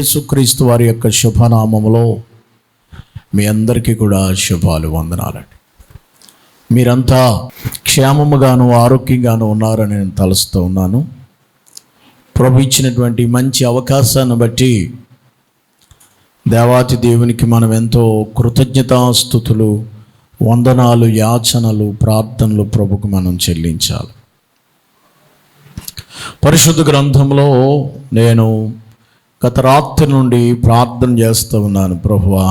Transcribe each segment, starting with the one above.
యేసుక్రీస్తు వారి యొక్క శుభనామములో మీ అందరికీ కూడా శుభాలు, వందనాలండి. మీరంతా క్షేమముగాను ఆరోగ్యంగాను ఉన్నారని నేను తలుస్తూ ఉన్నాను. ప్రభు ఇచ్చినటువంటి మంచి అవకాశాన్ని బట్టి దేవాతి దేవునికి మనం ఎంతో కృతజ్ఞతాస్తుతులు, వందనాలు, యాచనలు, ప్రార్థనలు ప్రభుకు మనం చెల్లించాలి. పరిశుద్ధ గ్రంథంలో నేను గత రాత్రి నుండి ప్రార్థన చేస్తూ ఉన్నాను. ప్రభువా,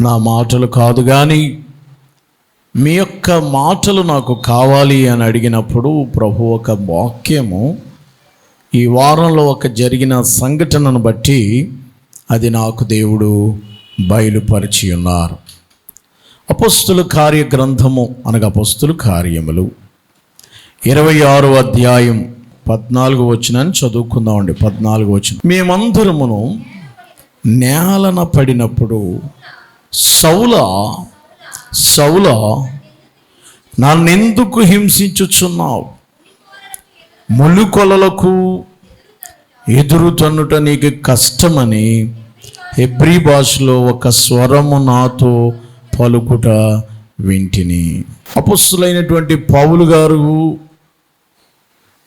నా మాటలు కాదు కానీ మీ యొక్క మాటలు నాకు కావాలి అని అడిగినప్పుడు ప్రభు ఒక వాక్యము ఈ వారంలో ఒక జరిగిన సంఘటనను బట్టి అది నాకు దేవుడు బయలుపరిచి ఉన్నారు. అపోస్తుల కార్య గ్రంథము అనగా అపోస్తుల కార్యములు 26వ అధ్యాయం 14వ వచనాన్ని చదువుకుందామండి. 14వ వచనం. మేమందరమును నేలన పడినప్పుడు సౌలా నన్నెందుకు హింసించుచున్నావు? ములుకొలలకు ఎదురు తన్నుట నీకు కష్టమని హెబ్రీ భాషలో ఒక స్వరము నాతో పలుకుట వింటిని. అపొస్తలులైనటువంటి పౌలు గారు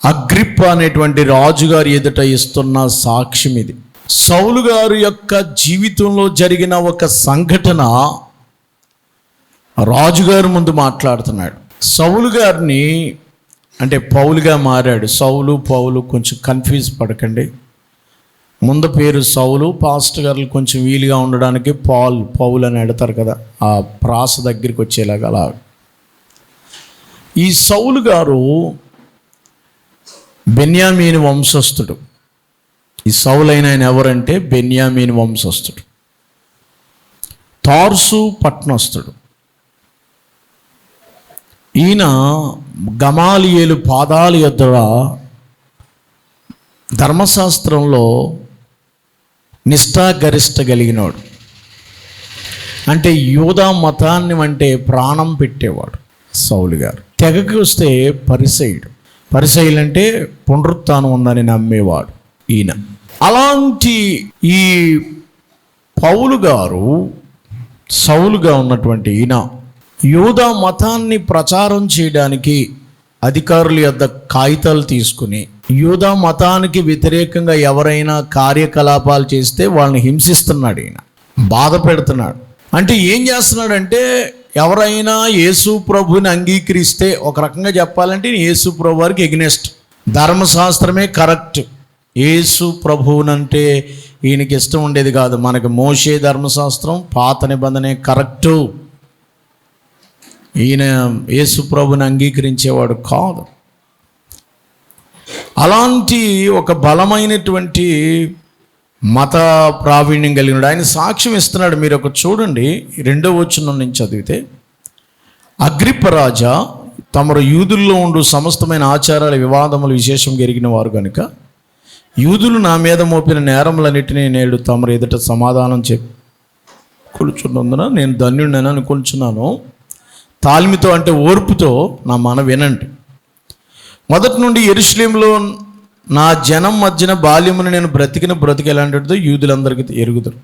అగ్రిప్ప అనేటువంటి రాజుగారి ఎదుట ఇస్తున్న సాక్ష్యం ఇది. సౌలు గారు యొక్క జీవితంలో జరిగిన ఒక సంఘటన రాజుగారి ముందు మాట్లాడుతున్నాడు. సౌలు గారిని అంటే పౌలుగా మారాడు. పౌలు కొంచెం కన్ఫ్యూజ్ పడకండి. ముందు పేరు సౌలు, పాస్టర్ గారు కొంచెం వీలుగా ఉండడానికి పౌలు అని ఎడతారు కదా, ఆ ప్రాస దగ్గరికి వచ్చేలాగా అలా. ఈ సౌలు గారు బెన్యామీను వంశస్థుడు. ఈ సౌలైన ఆయన ఎవరంటే బెన్యామీను వంశస్థుడు, తార్సు పట్టణస్థుడు. ఈయన గమాలియేలు పాదాల యొద్ద ధర్మశాస్త్రంలో నిష్ఠాగరిష్ట కలిగినవాడు. అంటే యూదా మతాన్ని అంటే ప్రాణం పెట్టేవాడు సౌలు గారు. తెగకి వస్తే పరిసయ్యులు అంటే పునరుత్థానం ఉందని నమ్మేవాడు ఈయన. అలాంటి ఈ పౌలు గారు సౌలుగా ఉన్నటువంటి ఈయన యూదా మతాన్ని ప్రచారం చేయడానికి అధికారుల యొద్ద కాగితాలు తీసుకుని యూదా మతానికి వ్యతిరేకంగా ఎవరైనా కార్యకలాపాలు చేస్తే వాళ్ళని హింసిస్తున్నాడు, ఈయన బాధ పెడుతున్నాడు. అంటే ఏం చేస్తున్నాడంటే ఎవరైనా యేసు ప్రభుని అంగీకరిస్తే, ఒక రకంగా చెప్పాలంటే యేసు ప్రభు వారికి ఎగ్నెస్ట్, ధర్మశాస్త్రమే కరెక్ట్. యేసు ప్రభువునంటే ఈయనకి ఇష్టం ఉండేది కాదు. మనకి మోషే ధర్మశాస్త్రం పాత నిబంధనే కరెక్టు, ఈయన యేసు ప్రభుని అంగీకరించేవాడు కాదు. అలాంటి ఒక బలమైనటువంటి మత ప్రావీణ్యం కలిగినాడు. ఆయన సాక్ష్యం ఇస్తున్నాడు. మీరు ఒక చూడండి, 2వ వచనం నుంచి చదివితే, అగ్రిప్ప రాజా, తమరు యూదుల్లో ఉండు సమస్తమైన ఆచారాల వివాదములు విశేషం ఎరిగిన వారు కనుక యూదులు నా మీద మోపిన నేరములన్నిటినీ నేడు తమరు ఎదుట సమాధానం కొలుచున్నందున నేను ధన్యుడినని అనుకుంటున్నాను. తాల్మితో అంటే ఓర్పుతో నా మన వినండి. మొదటి నుండి యెరూషలేములో నా జనం మధ్యన బాల్యమును నేను బ్రతికి ఎలాంటిదో యూదులందరికీ ఎరుగుతారు.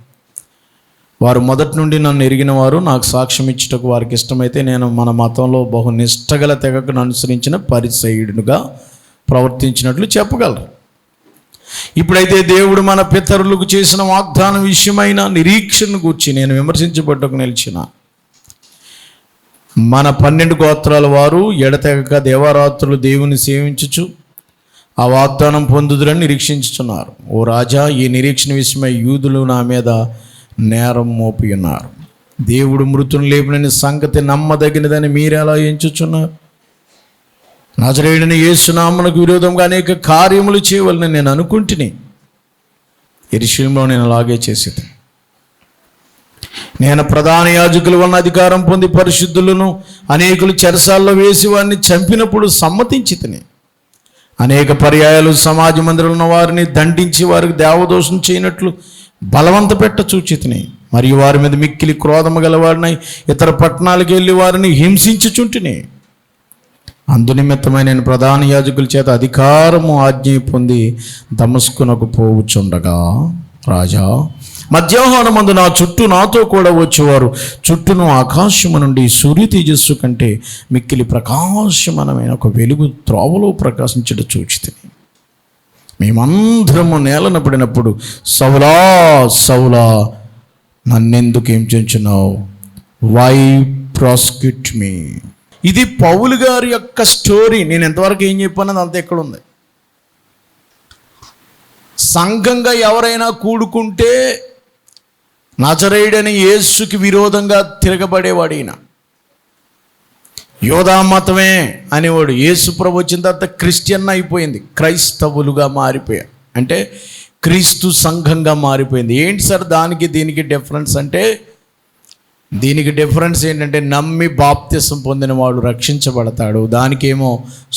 వారు మొదటి నుండి నన్ను ఎరిగిన వారు, నాకు సాక్ష్యం ఇచ్చుటకు వారికి ఇష్టమైతే నేను మన మతంలో బహు నిష్టగల తెగకును అనుసరించిన పరిసయ్యుడుగా ప్రవర్తించినట్లు చెప్పగలరు. ఇప్పుడైతే దేవుడు మన పితరులకు చేసిన వాగ్దానం విషయమైన నిరీక్షను గూర్చి నేను విమర్శించబడ్డకు నిలిచిన మన 12 గోత్రాల వారు ఎడతెగక దేవారాత్రులు దేవుని సేవించుచు ఆ వాగ్దానం పొందుదురని నిరీక్షించుచున్నారు. ఓ రాజా, ఈ నిరీక్షణ విషయమై యూదులు నా మీద నేరం మోపి ఉన్నారు. దేవుడు మృతుని లేపినని సంగతి నమ్మదగినదని మీరెలా ఎంచుచున్నారు? నజరేయుడైన యేసు నామమునకు విరోధంగా అనేక కార్యములు చేయవలని నేను అనుకుంటుని యెరూషలేములో నేను అలాగే చేసేది. నేను ప్రధాన యాజకులు వలన అధికారం పొంది పరిశుద్ధులను అనేకులు చెరసాల్లో వేసి వారిని చంపినప్పుడు సమ్మతించితిని. అనేక పర్యాయాలు సమాజ మందిరంలో ఉన్న వారిని దండించి వారికి దేవదోషం చేయనట్లు బలవంత పెట్ట చూచితిని. మరియు వారి మీద మిక్కిలి క్రోధము గలవారినై ఇతర పట్టణాలకు వెళ్ళి వారిని హింసించుచుంటిని. అందునిమిత్తమై నేను ప్రధాన యాజకుల చేత అధికారము ఆజ్ఞ పొంది దమస్కునకు పోవుచుండగా రాజా, మధ్యాహ్నమందు నా చుట్టూ నాతో కూడా వచ్చేవారు చుట్టూను ఆకాశము నుండి సూర్య తేజస్సు కంటే మిక్కిలి ప్రకాశమానమైన ఒక వెలుగు త్రోవలో ప్రకాశించడం చూచితిని. మేమందరము నేలన పడినప్పుడు, సౌలా సౌలా నన్నెందుకు ఏం చేస్తున్నావు, వై ప్రాసిక్యూట్ మీ. ఇది పౌలు గారి యొక్క స్టోరీ. నేను ఎంతవరకు ఏం చెప్పానది అంత ఎక్కడ ఉంది. సంఘంగా ఎవరైనా కూడుకుంటే నజరేయుడని యేసుకి విరోధంగా తిరగబడేవాడు ఈయన. యోధా మతమే అనేవాడు. యేసు ప్రభు వచ్చిన తర్వాత క్రిస్టియన్ అయిపోయింది, క్రైస్తవులుగా మారిపోయారు. అంటే క్రీస్తు సంఘంగా మారిపోయింది. ఏంటి సార్ దానికి దీనికి డిఫరెన్స్ అంటే, దీనికి డిఫరెన్స్ ఏంటంటే నమ్మి బాప్తిసం పొందిన వాడు రక్షించబడతాడు. దానికేమో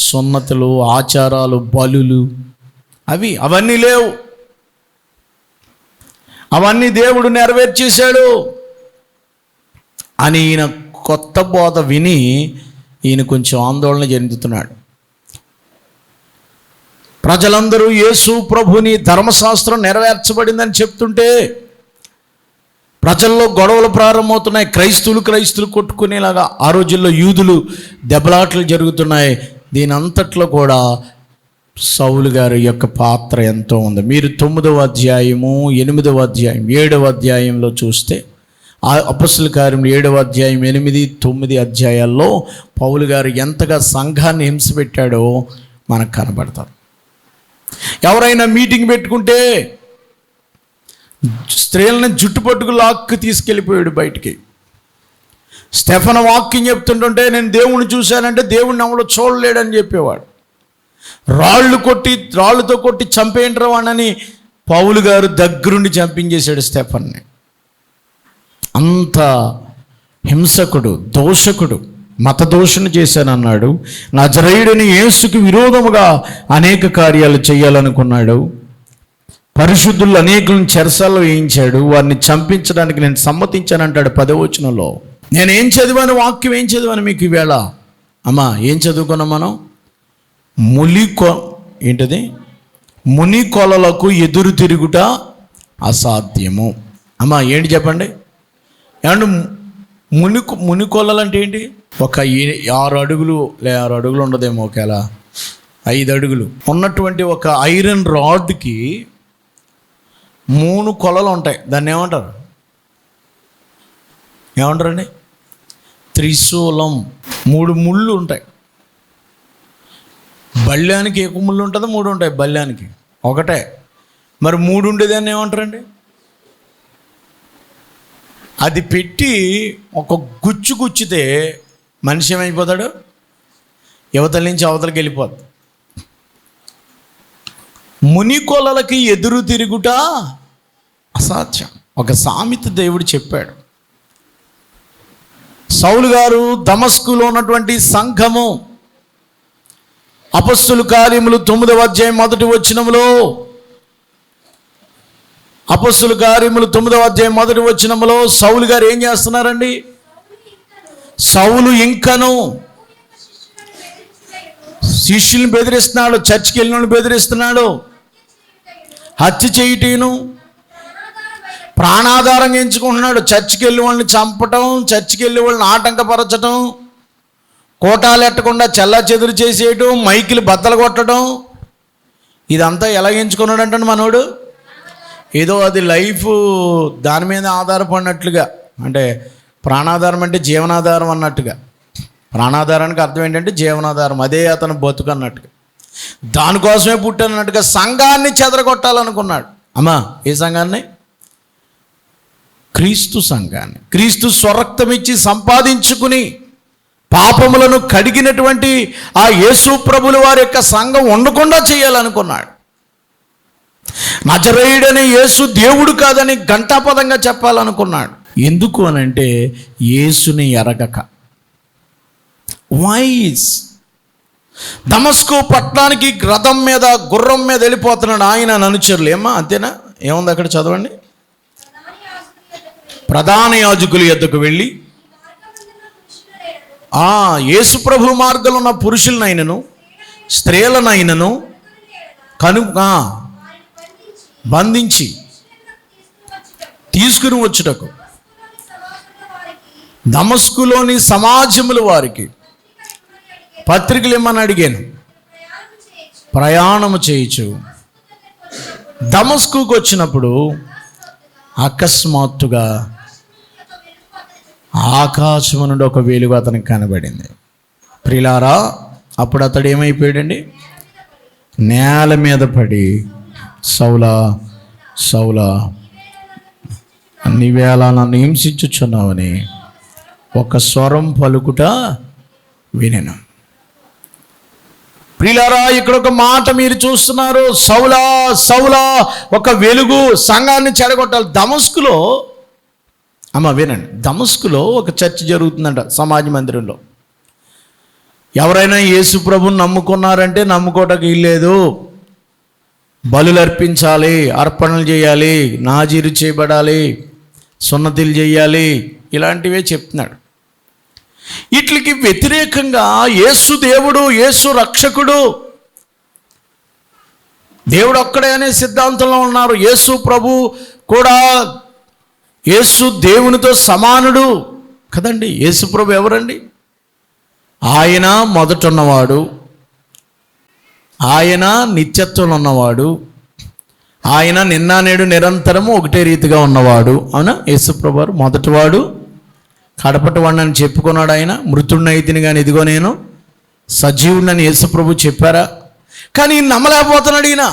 సున్నతులు, ఆచారాలు, బలులు అవన్నీ లేవు. అవన్నీ దేవుడు నెరవేర్చేశాడు అని ఈయన కొత్త బోధ విని ఈయన కొంచెం ఆందోళన చెందుతున్నాడు. ప్రజలందరూ యేసు ప్రభుని ధర్మశాస్త్రం నెరవేర్చబడిందని చెప్తుంటే ప్రజల్లో గొడవలు ప్రారంభమవుతున్నాయి. క్రైస్తువులు కొట్టుకునేలాగా ఆ రోజుల్లో యూదులు దెబ్బలాటలు జరుగుతున్నాయి. దీని అంతట్లో కూడా సౌలు గారి యొక్క పాత్ర ఎంతో ఉంది. మీరు 9వ అధ్యాయము, 8వ అధ్యాయం, 7వ అధ్యాయంలో చూస్తే, అపొస్తలుల కార్యములు 7వ అధ్యాయం, 8, 9 అధ్యాయాల్లో పౌలు గారు ఎంతగా సంఘాన్ని హింసపెట్టాడో మనకు కనబడతారు. ఎవరైనా మీటింగ్ పెట్టుకుంటే స్త్రీలను జుట్టు పట్టుకు లాక్కు తీసుకెళ్ళిపోయాడు బయటికి. స్టెఫెను వాక్యం చెప్తుంటుంటే నేను దేవుణ్ణి చూశానంటే దేవుణ్ణి ఎవడో చూడలేడని చెప్పేవాడు. రాళ్ళతో కొట్టి చంపేంట్రా వాడని పౌలు గారు దగ్గరుండి చంపించేశాడు స్టెఫెన్ని. అంత హింసకుడు, దోషకుడు, మత దోషణ చేశానన్నాడు. నజరేయుడని యేసుకి విరోధముగా అనేక కార్యాలు చేయాలనుకున్నాడు. పరిశుద్ధులు అనేకులను చెరసాల్లో వేయించాడు. వారిని చంపించడానికి నేను సమ్మతించానంటాడు 10వ వచనంలో. నేనేం చదివాను, వాక్యం ఏం చదివాను మీకు ఈవేళ? అమ్మా ఏం చదువుకున్నాం మనం? ముని కొలలకు ఎదురు తిరుగుట అసాధ్యము. అమ్మా ఏంటి చెప్పండి? ఏమంటే ముని కొలలు అంటే ఏంటి? ఒక 6 అడుగులు 6 అడుగులు ఉండదేమో, ఒకవేళ 5 అడుగులు ఉన్నటువంటి ఒక ఐరన్ రాడ్కి 3 కొలలు ఉంటాయి. దాన్ని ఏమంటారండి? త్రిశూలం. 3 ముళ్ళు ఉంటాయి. బల్యానికి ఏ ముళ్ళు ఉంటుందో 3 ఉంటాయి. బల్యానికి ఒకటే. మరి 3 ఉండేదాన్ని ఏమంటారండి? అది పెట్టి ఒక గుచ్చితే మనిషి ఏమైపోతాడు? యువతల నుంచి అవతలకి వెళ్ళిపోద్ది. ముని కొలలకి ఎదురు తిరుగుట అసాధ్యం. ఒక సామెత దేవుడు చెప్పాడు. సౌలు గారు దమస్కులో ఉన్నటువంటి సంఘము, అపొస్తలుల కార్యములు 9వ అధ్యాయం 1వ వచనములో, అపొస్తలుల కార్యములు 9వ అధ్యాయం 1వ వచనములో సౌలు గారు ఏం చేస్తున్నారండి? సౌలు ఇంకను శిష్యుల్ని బెదిరిస్తున్నాడు, చర్చికి వెళ్ళిన వాళ్ళని బెదిరిస్తున్నాడు, హత్య చేయుటను ప్రాణాధారంగా ఎంచుకుంటున్నాడు. చర్చికి వెళ్ళి వాళ్ళని చంపటం, చర్చికి వెళ్ళి వాళ్ళని ఆటంకపరచటం, కోటాలు ఎట్టకుండా చెల్లా చెదురు చేసేయటం, మైకులు బద్దలు కొట్టడం, ఇదంతా ఎలా ఎంచుకున్నాడు అంటే మనోడు ఏదో అది లైఫ్ దాని మీద ఆధారపడినట్లుగా. అంటే ప్రాణాధారం అంటే జీవనాధారం అన్నట్టుగా. ప్రాణాధారానికి అర్థం ఏంటంటే జీవనాధారం, అదే అతను బతుకు అన్నట్టుగా. దానికోసమే పుట్టానన్నట్టుగా సంఘాన్ని చెదరగొట్టాలనుకున్నాడు. అమ్మా ఏ సంఘాన్ని? క్రీస్తు సంఘాన్ని. క్రీస్తు స్వరక్తం ఇచ్చి సంపాదించుకుని పాపములను కడిగినటువంటి ఆ యేసు ప్రభుల వారి యొక్క సంఘం ఉండకుండా చేయాలనుకున్నాడు. నజరేయుడని యేసు దేవుడు కాదని ఘంటాపదంగా చెప్పాలనుకున్నాడు. ఎందుకు అనంటే యేసుని ఎరగక. వాయిస్ దమస్కు పట్టణానికి రథం మీద గుర్రం మీద వెళ్ళిపోతున్నాడు ఆయన అనుచరులు. ఏమా అంతేనా? ఏముంది అక్కడ చదవండి. ప్రధాన యాజకుల యొద్దకు వెళ్ళి యేసు ప్రభు మార్గంలో ఉన్న పురుషులనైనను స్త్రీలనైనను బంధించి తీసుకుని వచ్చుటకు దమస్కులోని సమాజముల వారికి పత్రికలు ఇమ్మని అడిగాను. ప్రయాణము చేయొచ్చు. దమస్కుకు వచ్చినప్పుడు అకస్మాత్తుగా ఆకాశము నుండి ఒక వెలుగు అతనికి కనబడింది. ప్రియులారా, అప్పుడు అతడు ఏమైపోయాడండి? నేల మీద పడి, సౌలా సౌలా నీవేళ నన్ను హింసించుచున్నావని ఒక స్వరం పలుకుట వినెను. ప్రియులారా, ఇక్కడ ఒక మాట మీరు చూస్తున్నారు. సౌలా సౌలా, ఒక వెలుగు సంఘాన్ని చెడగొట్టాలి. దమస్కులో వినండి, దమస్కులో ఒక చర్చ జరుగుతుందంట సమాజ మందిరంలో. ఎవరైనా యేసు ప్రభుని నమ్ముకున్నారంటే నమ్ముకోవటానికి ఇల్లేదు, బలులు అర్పించాలి, అర్పణలు చేయాలి, నాజీరు చేయబడాలి, సున్నతిలు చేయాలి, ఇలాంటివే చెప్తున్నాడు. వీటికి వ్యతిరేకంగా యేసు దేవుడు, యేసు రక్షకుడు, దేవుడు ఒక్కడే అనే సిద్ధాంతంలో ఉన్నారు. యేసు ప్రభు కూడా యేసు దేవునితో సమానుడు కదండి. యేసు ప్రభు ఎవరండి? ఆయన మొదట ఉన్నవాడు, ఆయన నిత్యత్వం ఉన్నవాడు, ఆయన నిన్న నేడు నిరంతరము ఒకటే రీతిగా ఉన్నవాడు. అవునా? యేసు ప్రభు వారు మొదటివాడు, కడపటివాడిని అని చెప్పుకున్నాడు. ఆయన మృతుడినైతిని కానీ ఇదిగో నేను సజీవుడిని యేసు ప్రభు చెప్పారా? కానీ నమ్మలేకపోతున్నాడు ఈయన.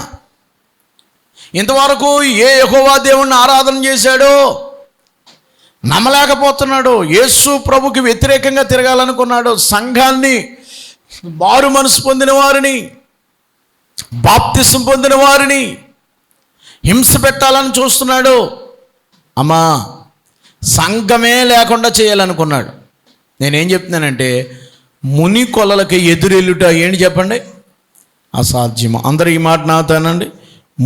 ఇంతవరకు ఏ యెహోవా దేవుణ్ణి ఆరాధన చేశాడో నమ్మలేకపోతున్నాడు. యేసు ప్రభుకి వ్యతిరేకంగా తిరగాలనుకున్నాడు. సంఘాన్ని, మారు మనసు పొందిన వారిని, బాప్తిసం పొందిన వారిని హింస పెట్టాలని చూస్తున్నాడు. అమ్మా, సంఘమే లేకుండా చేయాలనుకున్నాడు. నేనేం చెప్తున్నానంటే, ముని కొలలకి ఎదురెళ్ళుట ఏంటి చెప్పండి? అసాధ్యము. అందరూ ఈ మాట నాతోనండి.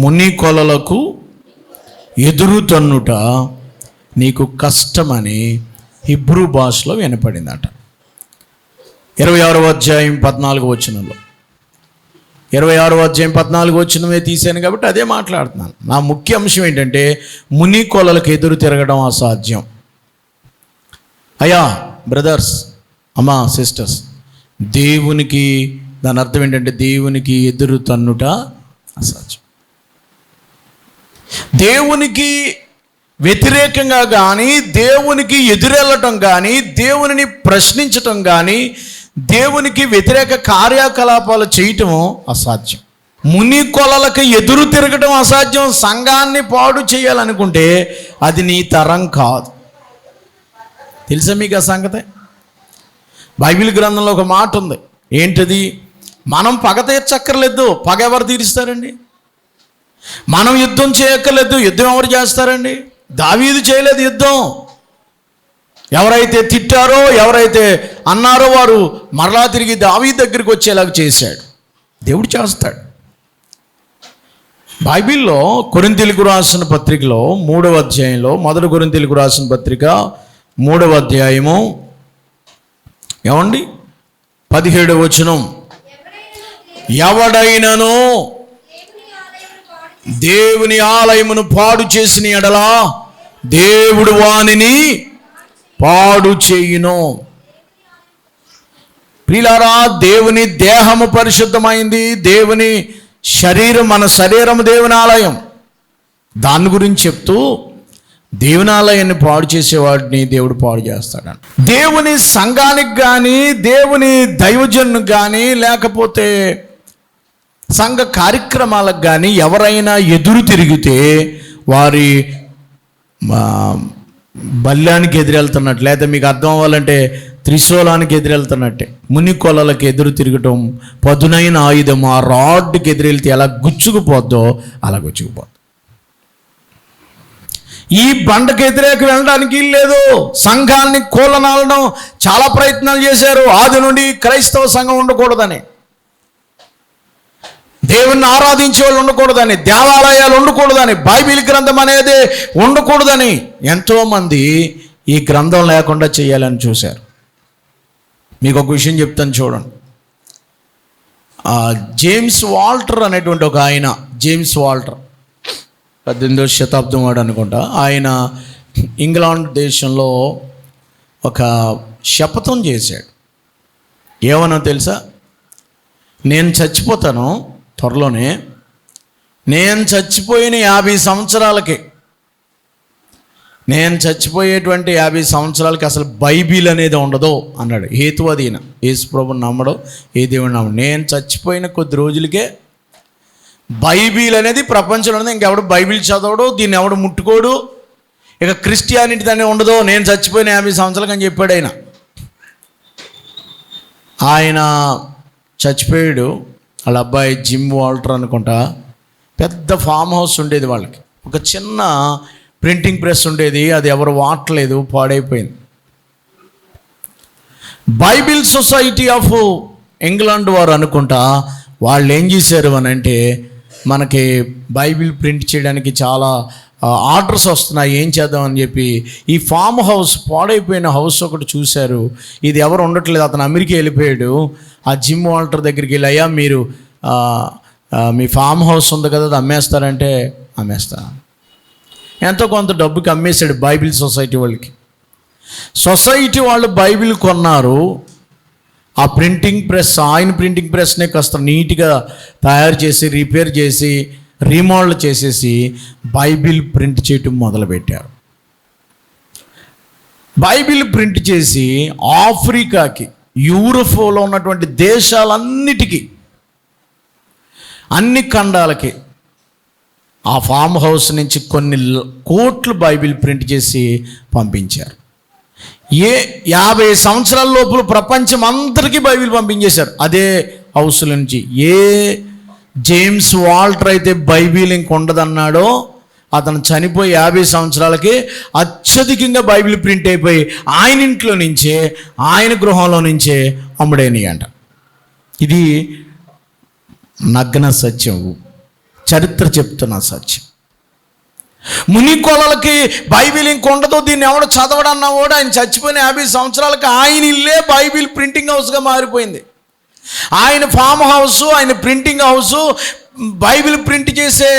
ముని కొలలకు ఎదురు తన్నుట నీకు కష్టమని హిబ్రూ భాషలో వినపడిందట. 26వ అధ్యాయం 14వ వచనంలో, 26వ అధ్యాయం 14వ వచనమే తీశాను కాబట్టి అదే మాట్లాడుతున్నాను. నా ముఖ్య అంశం ఏంటంటే, ముని కొలలకు ఎదురు తిరగడం అసాధ్యం. అయ్యా బ్రదర్స్, అమ్మా సిస్టర్స్, దేవునికి, దాని అర్థం ఏంటంటే దేవునికి ఎదురు తన్నుట అసాధ్యం. దేవునికి వ్యతిరేకంగా కానీ, దేవునికి ఎదురెళ్ళటం కానీ, దేవునిని ప్రశ్నించటం కానీ, దేవునికి వ్యతిరేక కార్యకలాపాలు చేయటం అసాధ్యం. ముని కొలలకు ఎదురు తిరగటం అసాధ్యం. సంఘాన్ని పాడు చేయాలనుకుంటే అది నీ తరం కాదు. తెలుసా మీకు ఆ సంగతే? బైబిల్ గ్రంథంలో ఒక మాట ఉంది. ఏంటది? మనం పగ తీర్చక్కర్లేదు. పగ ఎవరు తీరుస్తారండి? మనం యుద్ధం చేయక్కర్లేదు. యుద్ధం ఎవరు చేస్తారండి? దావీదు చేయలేదు యుద్ధం. ఎవరైతే తిట్టారో, ఎవరైతే అన్నారో వారు మరలా తిరిగి దావీదు దగ్గరికి వచ్చేలాగా చేశాడు. దేవుడు చేస్తాడు. బైబిల్లో కొరింథీయులకు రాసిన పత్రికలో 3వ అధ్యాయంలో, 1 కొరింథీయులకు రాసిన పత్రిక 3వ అధ్యాయము ఏమండి 17వ వచనం, ఎవడైనను దేవుని ఆలయమును పాడు చేసిన ఎడలా దేవుడు వానిని పాడు చేయును. ప్రియులారా, దేవుని దేహము పరిశుద్ధమైంది. దేవుని శరీరం, మన శరీరము దేవుని ఆలయం. దాని గురించి చెప్తూ దేవుని ఆలయాన్ని పాడు చేసేవాడిని దేవుడు పాడు చేస్తాడు. దేవుని సంఘానికి కానీ, దేవుని దైవజనునికి కానీ, లేకపోతే సంఘ కార్యక్రమాలకు కానీ ఎవరైనా ఎదురు తిరిగితే వారి బల్యానికి ఎదురెళ్తున్నట్టు, లేదా మీకు అర్థం అవ్వాలంటే త్రిశూలానికి ఎదురెళ్తున్నట్టే. ముని కొలలకు ఎదురు తిరగటం పదునైన ఆయుధం. ఆ రాడ్కి ఎదురెళ్తే ఎలా గుచ్చుకుపోద్దో అలా గుచ్చుకుపోద్దు. ఈ బండకు వ్యతిరేక వెళ్ళడానికి లేదు. సంఘాన్ని కూలనాలడం చాలా ప్రయత్నాలు చేశారు. ఆది నుండి క్రైస్తవ సంఘం ఉండకూడదని, దేవుణ్ణి ఆరాధించే వాళ్ళు ఉండకూడదని, దేవాలయాలు ఉండకూడదని, బైబిల్ గ్రంథం అనేది ఉండకూడదని ఎంతోమంది ఈ గ్రంథం లేకుండా చేయాలని చూశారు. మీకు ఒక విషయం చెప్తాను చూడండి. జేమ్స్ వాల్టర్ అనేటువంటి ఒక ఆయన, జేమ్స్ వాల్టర్ 18వ శతాబ్దం వాడు అనుకుంటా. ఆయన ఇంగ్లాండ్ దేశంలో ఒక శపథం చేశాడు. ఏమనో తెలుసా? నేను చచ్చిపోతాను త్వరలోనే, నేను చచ్చిపోయిన 50 సంవత్సరాలకి, నేను చచ్చిపోయేటువంటి 50 సంవత్సరాలకి అసలు బైబిల్ అనేది ఉండదు అన్నాడు. హేతువాది ఈయన, యేసు ప్రభువుని నమ్మడు, ఏ దేవుని నమ్మడు. నేను చచ్చిపోయిన కొద్ది రోజులకే బైబిల్ అనేది ప్రపంచంలో ఇంకెవడు బైబిల్ చదవడు, దీన్ని ఎవడు ముట్టుకోడు, ఇక క్రిస్టియానిటీ దాన్ని ఉండదు, నేను చచ్చిపోయిన 50 సంవత్సరాలకి అని చెప్పాడు ఆయన. ఆయన చచ్చిపోయాడు. వాళ్ళ అబ్బాయి జిమ్ వాల్టర్ అనుకుంటా. పెద్ద ఫామ్ హౌస్ ఉండేది వాళ్ళకి, ఒక చిన్న ప్రింటింగ్ ప్రెస్ ఉండేది, అది ఎవరు వాడలేదు, పాడైపోయింది. బైబిల్ సొసైటీ ఆఫ్ ఇంగ్లాండ్ వారు అనుకుంటా వాళ్ళు ఏం చేశారు అని అంటే, మనకి బైబిల్ ప్రింట్ చేయడానికి చాలా ఆర్డర్స్ వస్తున్నాయి, ఏం చేద్దామని చెప్పి ఈ ఫామ్ హౌస్, పాడైపోయిన హౌస్ ఒకటి చూశారు. ఇది ఎవరు ఉండట్లేదు, అతను అమెరికా వెళ్ళిపోయాడు. ఆ జిమ్ వాల్టర్ దగ్గరికి వెళ్ళి, అయ్యా మీరు మీ ఫామ్ హౌస్ ఉంది కదా, అది అమ్మేస్తారంటే అమ్మేస్తా. ఎంతో కొంత డబ్బుకి అమ్మేశాడు బైబిల్ సొసైటీ వాళ్ళకి. సొసైటీ వాళ్ళు బైబిల్ కొన్నారు. ఆ ప్రింటింగ్ ప్రెస్, ఆయన ప్రింటింగ్ ప్రెస్నే కాస్త నీట్గా తయారు చేసి, రిపేర్ చేసి, రీమోడల్ చేసేసి బైబిల్ ప్రింట్ చేయటం మొదలుపెట్టారు. బైబిల్ ప్రింట్ చేసి ఆఫ్రికాకి, యూరోప్లో ఉన్నటువంటి దేశాలన్నిటికీ, అన్ని ఖండాలకి ఆ ఫామ్ హౌస్ నుంచి కొన్ని కోట్లు బైబిల్ ప్రింట్ చేసి పంపించారు. 50 సంవత్సరాల లోపల ప్రపంచం అందరికీ బైబిల్ పంపించేశారు అదే హౌస్ నుంచి. ఏ జేమ్స్ వాల్టర్ అయితే బైబిల్ ఇంక ఉండదన్నాడో, అతను చనిపోయి 50 సంవత్సరాలకి అత్యధికంగా బైబిల్ ప్రింట్ అయిపోయి ఆయన ఇంట్లో నుంచే, ఆయన గృహంలో నుంచే అమ్ముడైనవి అంట. ఇది నగ్న సత్యం, చరిత్ర చెప్తున్న సత్యం. మునికొలలకి బైబిల్ ఇంకొండదు, దీన్ని ఎవడు చదవడన్నా కూడా, ఆయన చచ్చిపోయిన 50 సంవత్సరాలకి ఆయన ఇల్లే బైబిల్ ప్రింటింగ్ హౌస్గా మారిపోయింది. ఆయన ఫామ్ హౌస్, ఆయన ప్రింటింగ్ హౌస్ బైబిల్ ప్రింట్ చేసే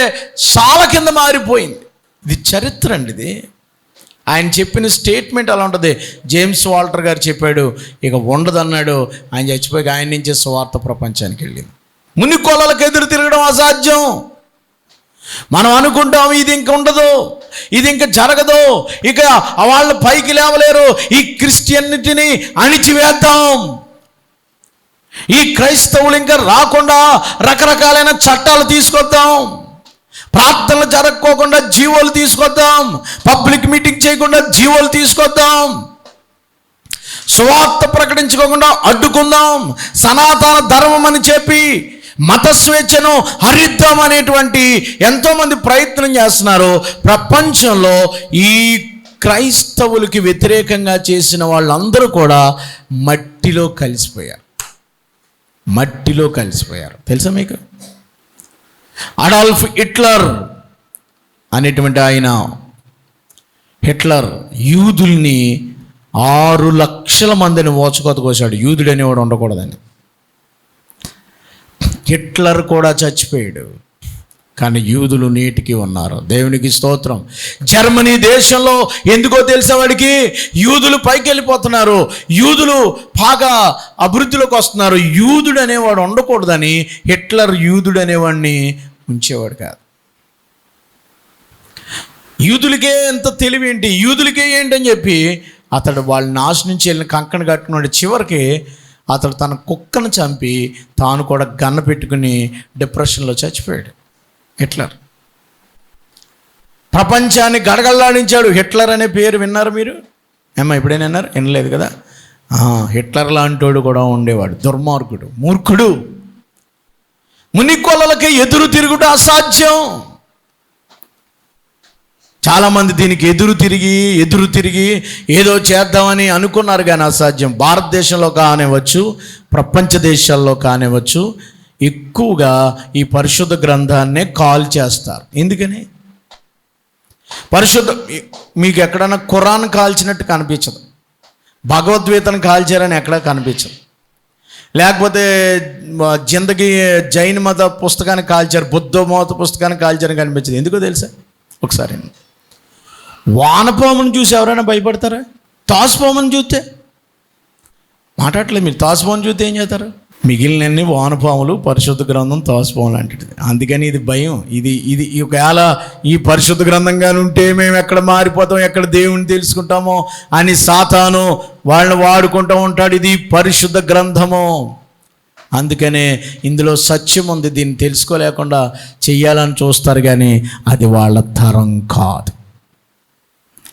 శాల కింద మారిపోయింది. ఇది చరిత్ర అండి. ఇది ఆయన చెప్పిన స్టేట్మెంట్ అలా ఉంటుంది. జేమ్స్ వాల్టర్ గారు చెప్పాడు, ఇక ఉండదన్నాడు. ఆయన చచ్చిపోయి ఆయన నుంచే సువార్త ప్రపంచానికి వెళ్ళింది. మునికొలలకు ఎదురు తిరగడం అసాధ్యం. మనం అనుకుంటాం ఇది ఇంక ఉండదు, ఇది ఇంక జరగదు, ఇక వాళ్ళు పైకి లేవలేరు, ఈ క్రిస్టియన్నిటిని అణిచివేద్దాం, ఈ క్రైస్తవులు ఇంకా రాకుండా రకరకాలైన చట్టాలు తీసుకొద్దాం, ప్రార్థనలు జరగకోకుండా జీవోలు తీసుకొద్దాం, పబ్లిక్ మీటింగ్ చేయకుండా జీవోలు తీసుకొద్దాం, సువార్త ప్రకటించుకోకుండా అడ్డుకుందాం, సనాతన ధర్మం అని చెప్పి మత స్వేచ్ఛను హరిద్దాం అనేటువంటి ఎంతోమంది ప్రయత్నం చేస్తున్నారు. ప్రపంచంలో ఈ క్రైస్తవులకి వ్యతిరేకంగా చేసిన వాళ్ళందరూ కూడా మట్టిలో కలిసిపోయారు. మట్టిలో కలిసిపోయారు. తెలుసా మీకు? అడాల్ఫ్ హిట్లర్ అనేటువంటి ఆయన, హిట్లర్ యూదుల్ని 6 లక్షల మందిని ఓచకోత కోసాడు. యూదుడు అనేవాడు ఉండకూడదని. హిట్లర్ కూడా చచ్చిపోయాడు, కానీ యూదులు నేటికి ఉన్నారు. దేవునికి స్తోత్రం. జర్మనీ దేశంలో ఎందుకో తెలిసే వాడికి యూదులు పైకి వెళ్ళిపోతున్నారు, యూదులు బాగా అభివృద్ధిలోకి వస్తున్నారు. యూదుడు అనేవాడు ఉండకూడదని హిట్లర్ యూదుడు అనేవాడిని ఉంచేవాడు కాదు. యూదులకే ఎంత తెలివి ఏంటి, యూదులకే ఏంటని చెప్పి అతడు వాళ్ళ నాశనం నుంచి వెళ్ళిన కంకణ కట్టుకున్నాడు. చివరికి అతడు తన కుక్కను చంపి తాను కూడా గన్న పెట్టుకుని డిప్రెషన్లో చచ్చిపోయాడు. హిట్లర్ ప్రపంచాన్ని గడగడలాడించాడు. హిట్లర్ అనే పేరు విన్నారు మీరు? ఏమ్మా ఎప్పుడైనా విన్నారు? వినలేదు కదా. హిట్లర్ లాంటోడు కూడా ఉండేవాడు, దుర్మార్గుడు, మూర్ఖుడు. మునికొలలకి ఎదురు తిరుగుట అసాధ్యం. చాలామంది దీనికి ఎదురు తిరిగి ఏదో చేద్దామని అనుకున్నారు, కానీ అసాధ్యం. భారతదేశంలో కానివ్వచ్చు, ప్రపంచ దేశాల్లో కానివ్వచ్చు, ఎక్కువగా ఈ పరిశుద్ధ గ్రంథాన్నే కాల్ చేస్తారు. ఎందుకని? మీకు ఎక్కడన్నా ఖురాన్ కాల్చినట్టు కనిపించదు, భగవద్గీతను కాల్చారని ఎక్కడా కనిపించదు. లేకపోతే జిందగీ జైన్ మత పుస్తకాన్ని కాల్చారు, బుద్ధ మత పుస్తకాన్ని కాల్చారని కనిపించదు. ఎందుకో తెలుసా? ఒకసారి వానపామును చూసి ఎవరైనా భయపడతారా? తాసుపామును చూస్తే మాట్లాడలేదు. మీరు తాసుపామును చూస్తే ఏం చేస్తారు? మిగిలినన్ని వానపాములు, పరిశుద్ధ గ్రంథం తాసుపాము లాంటిది. అందుకని ఇది భయం. ఇది ఒకవేళ ఈ పరిశుద్ధ గ్రంథంగానే ఉంటే మేము ఎక్కడ మారిపోతాం, ఎక్కడ దేవుని తెలుసుకుంటామో అని సాతాను వాళ్ళని వాడుకుంటూ ఉంటాడు. ఇది పరిశుద్ధ గ్రంథము, అందుకనే ఇందులో సత్యం ఉంది, దీన్ని తెలుసుకోలేకుండా చెయ్యాలని చూస్తారు. కానీ అది వాళ్ళ తరం కాదు,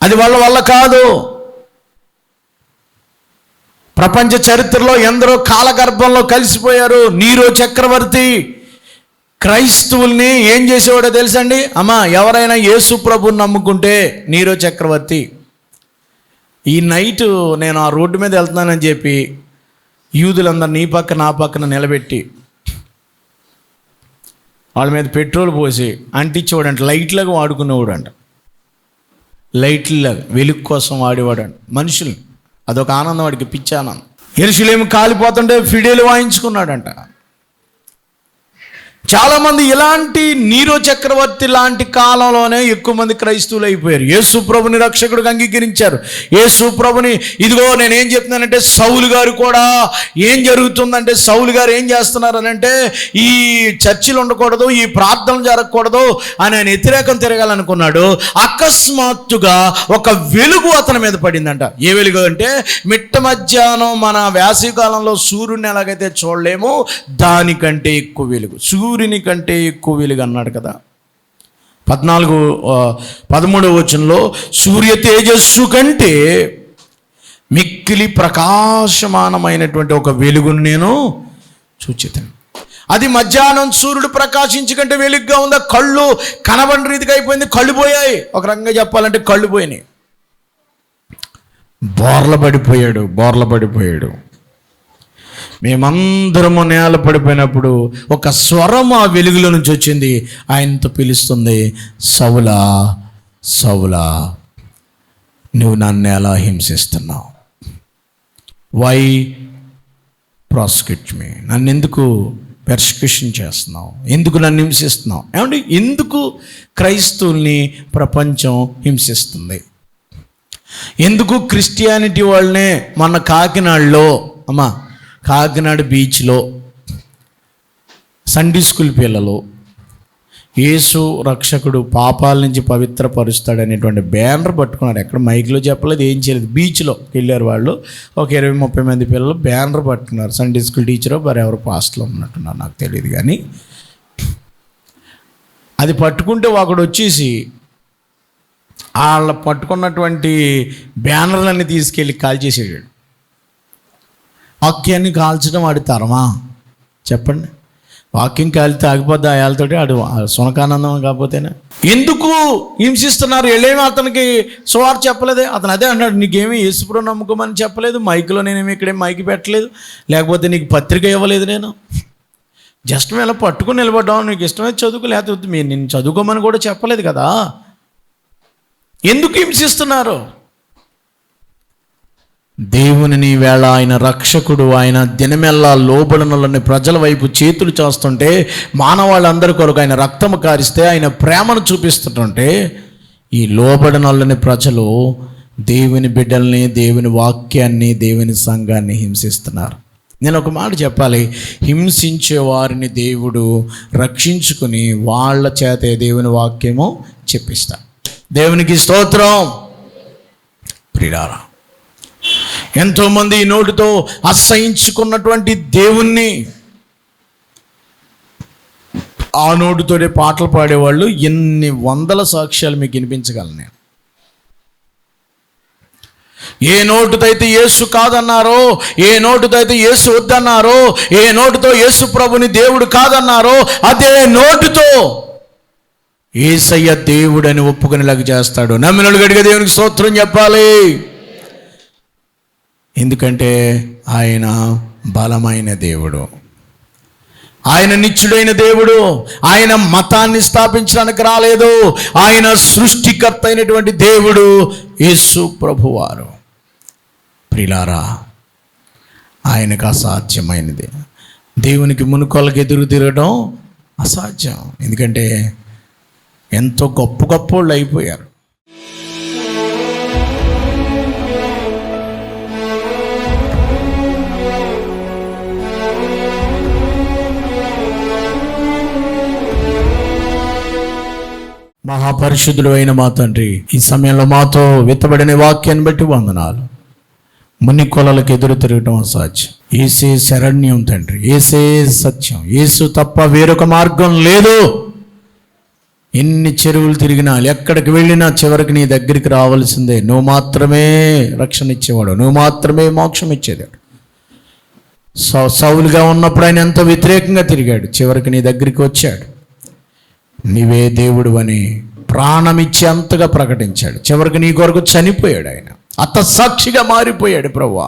అది వాళ్ళ వల్ల కాదు. ప్రపంచ చరిత్రలో ఎందరో కాలగర్భంలో కలిసిపోయారు. నీరో చక్రవర్తి క్రైస్తవుల్ని ఏం చేసేవాడో తెలుసండి? అమ్మా, ఎవరైనా యేసు ప్రభుని నమ్ముకుంటే నీరో చక్రవర్తి ఈ నైట్ నేను ఆ రోడ్డు మీద వెళ్తున్నానని చెప్పి యూదులందరూ నీ పక్క నా పక్కన నిలబెట్టి వాళ్ళ మీద పెట్రోల్ పోసి అంటించేవాడంట. లైట్లాగా వాడుకునేవాడు అంట, లైట్లాగా వెలుగు కోసం వాడేవాడంట మనుషుల్ని. అదొక ఆనందం, వాడికి పిచ్చి ఆనందం. యెరూషలేము కాలిపోతుంటే ఫిడేలు వాయించుకున్నాడంట. చాలామంది ఇలాంటి నీరో చక్రవర్తి లాంటి కాలంలోనే ఎక్కువ మంది క్రైస్తవులు అయిపోయారు. యేసు ప్రభుని రక్షకుడిగా అంగీకరించారు. యేసు ప్రభుని ఇదిగో నేనేం చెప్తున్నానంటే, సౌలు గారు కూడా ఏం జరుగుతుందంటే, సౌలు గారు ఏం చేస్తున్నారనంటే, ఈ చర్చిలు ఉండకూడదు, ఈ ప్రార్థనలు జరగకూడదు అని ఆయన వ్యతిరేకం తిరగాలనుకున్నాడు. అకస్మాత్తుగా ఒక వెలుగు అతని మీద పడిందంట. ఏ వెలుగు అంటే, మిట్ట మధ్యాహ్నం మన వేసవికాలంలో సూర్యుడిని ఎలాగైతే చూడలేమో దానికంటే ఎక్కువ వెలుగు, సూర్యుని కంటే ఎక్కువ వెలుగు అన్నాడు కదా. 13వ వచనంలో సూర్య తేజస్సు కంటే మిక్కిలి ప్రకాశమానమైనటువంటి ఒక వెలుగును నేను చూచెదను. అది మధ్యాహ్నం సూర్యుడు ప్రకాశించి కంటే వెలుగుగా ఉందా? కళ్ళు కనబడిన రీతిగా అయిపోయింది. కళ్ళు పోయాయి, ఒక రకంగా చెప్పాలంటే కళ్ళు పోయినాయి. బోర్ల పడిపోయాడు. మేమందరము నేల పడిపోయినప్పుడు ఒక స్వరం ఆ వెలుగులో నుంచి వచ్చింది. ఆయనతో పిలుస్తుంది, సౌలా సౌలా, నువ్వు నన్ను ఎలా హింసిస్తున్నావు? వై ప్రాసిక్యూట్ మీ? నన్ను ఎందుకు పెర్సిక్యూషన్ చేస్తున్నావు? ఎందుకు నన్ను హింసిస్తున్నావు? ఏమండి, ఎందుకు క్రైస్తవుల్ని ప్రపంచం హింసిస్తుంది? ఎందుకు క్రిస్టియానిటీ వాళ్ళనే మన కాకినాడ బీచ్లో సండే స్కూల్ పిల్లలు యేసు రక్షకుడు పాపాల నుంచి పవిత్రపరుస్తాడు అనేటువంటి బ్యానర్ పట్టుకున్నారు. ఎక్కడ మైక్లో చెప్పలేదు, ఏం చేయలేదు. బీచ్లోకి వెళ్ళారు వాళ్ళు, ఒక 20-30 మంది పిల్లలు బ్యానర్ పట్టుకున్నారు. సండే స్కూల్ టీచరో మరి ఎవరు పాస్ట్లో ఉన్నట్టున్నారు, నాకు తెలియదు. కానీ అది పట్టుకుంటే ఒకడు వచ్చేసి వాళ్ళ పట్టుకున్నటువంటి బ్యానర్లన్నీ తీసుకెళ్ళి కాల్చేసేసాడు. వాక్యాన్ని కాల్చడం వాడి తరమా చెప్పండి? వాక్యం కాలితే ఆగిపోద్ది ఆయాలతోటి, ఆడు సునకానందం కాకపోతేనే. ఎందుకు హింసిస్తున్నారు? వెళ్ళేమి అతనికి సువార్త చెప్పలేదే. అతను అదే అన్నాడు, నీకేమీ యేసుప్రభువు నమ్ముకోమని చెప్పలేదు, మైక్లో నేనేమి ఇక్కడేం మైకి పెట్టలేదు, లేకపోతే నీకు పత్రిక ఇవ్వలేదు, నేను జస్ట్ మేము ఇలా పట్టుకుని నిలబడ్డాం, నీకు ఇష్టమైతే చదువుకు, లేకపోతే మీరు నేను చదువుకోమని కూడా చెప్పలేదు కదా. ఎందుకు హింసిస్తున్నారు? దేవుని వేళ ఆయన రక్షకుడు, ఆయన దినమెల్లా లోబడినలని ప్రజల వైపు చేతులు చేస్తుంటే, మానవాళ్ళందరి కొరకు ఆయన రక్తము కారిస్తే, ఆయన ప్రేమను చూపిస్తుంటే, ఈ లోబడినలని ప్రజలు దేవుని బిడ్డల్ని, దేవుని వాక్యాన్ని, దేవుని సంఘాన్ని హింసిస్తున్నారు. నేను ఒక మాట చెప్పాలి, హింసించే వారిని దేవుడు రక్షించుకుని వాళ్ళ చేతే దేవుని వాక్యము చెప్పిస్తాడు. దేవునికి స్తోత్రం. ప్రియులారా, ఎంతోమంది ఈ నోటితో అసహించుకున్నటువంటి దేవుణ్ణి, ఆ నోటితోనే పాటలు పాడేవాళ్ళు ఎన్ని వందల సాక్ష్యాలు మీకు వినిపించగలను నేను. ఏ నోటితో అయితే యేసు కాదన్నారో, ఏ నోటితో అయితే యేసు వద్దన్నారో, ఏ నోటితో యేసు ప్రభుని దేవుడు కాదన్నారో, అదే నోటితో యేసయ్య దేవుడని ఒప్పుకునేలాగా చేస్తాడు. నమ్మినోళ్ళు గట్టిగా దేవునికి స్తోత్రం చెప్పాలి. ఎందుకంటే ఆయన బలమైన దేవుడు, ఆయన నిత్యుడైన దేవుడు. ఆయన మతాన్ని స్థాపించడానికి రాలేదు, ఆయన సృష్టికర్త అయినటువంటి దేవుడు యేసు ప్రభువారు. ప్రియులారా, ఆయనకు అసాధ్యమైనది, దేవునికి మునుకొలకు ఎదురు తిరగడం అసాధ్యం. ఎందుకంటే ఎంతో గొప్ప గొప్పోళ్ళు అయిపోయారు. మహాపరిశుద్ధుడు అయిన మా తండ్రి, ఈ సమయంలో మాతో విత్తబడిన వాక్యాన్ని బట్టి వందనాలు. ముని కొలలకు ఎదురు తిరగటం అసాధ్యం. ఏసే శరణ్యం తండ్రి, ఏసే సత్యం, యేసు తప్ప వేరొక మార్గం లేదు. ఎన్ని చెరువులు తిరిగినా, ఎక్కడికి వెళ్ళినా చివరికి నీ దగ్గరికి రావాల్సిందే. నువ్వు మాత్రమే రక్షణ ఇచ్చేవాడు, నువ్వు మాత్రమే మోక్షం ఇచ్చేవాడు. సౌలుగా ఉన్నప్పుడు ఆయన ఎంతో వ్యతిరేకంగా తిరిగాడు, చివరికి నీ దగ్గరికి వచ్చాడు. నీవే దేవుడు అని ప్రాణమిచ్చి అంతగా ప్రకటించాడు. చివరికి నీ కొరకు చనిపోయాడు. ఆయన అతసాక్షిగా మారిపోయాడు. ప్రభువా,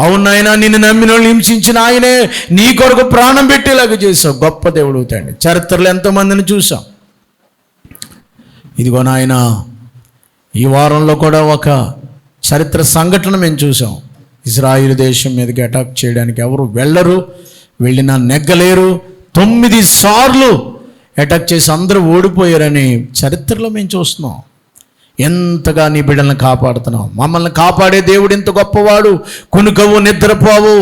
అవునాయన, నిన్ను నమ్మిన వాళ్ళు హింసించిన ఆయనే నీ కొరకు ప్రాణం పెట్టేలాగా చేసావు. గొప్ప దేవుడు తండ్రి. చరిత్రలో ఎంతోమందిని చూసాం. ఇదిగో నాయన, ఈ వారంలో కూడా ఒక చరిత్ర సంఘటన మేము చూసాం. ఇజ్రాయిల్ దేశం మీదకి అటాక్ చేయడానికి ఎవరు వెళ్ళరు, వెళ్ళినా నెగ్గలేరు. 9 సార్లు అటాక్ చేసి అందరూ ఓడిపోయారని చరిత్రలో మేము చూస్తున్నాం. ఎంతగా నీ బిడ్డలను కాపాడుతున్నావు. మమ్మల్ని కాపాడే దేవుడు ఎంత గొప్పవాడు. కునుకవు, నిద్రపోవు.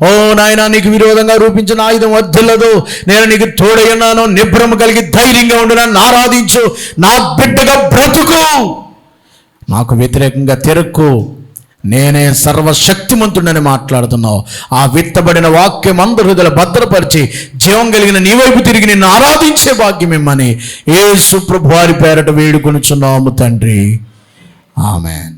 ఓ నాయన, నీకు విరోధంగా రూపించిన ఆయుధం వర్ధిల్లదు. నేను నీకు తోడయ్యున్నాను. నిబ్రమ కలిగి ధైర్యంగా ఉండు, నన్ను ఆరాధించు, నా బిడ్డగా బ్రతుకు, నాకు వ్యతిరేకంగా తిరక్కు, నేనే సర్వశక్తిమంతుడని మాట్లాడుతున్నావు. ఆ విత్తబడిన వాక్యం అందరి హృదయాలు భద్రపరిచి జీవం కలిగిన నీ వైపు తిరిగి నిన్ను ఆరాధించే భాగ్యం ఇమ్మని యేసు ప్రభువారి పేరట వేడుకొనుచున్నాము తండ్రి. ఆమేన్.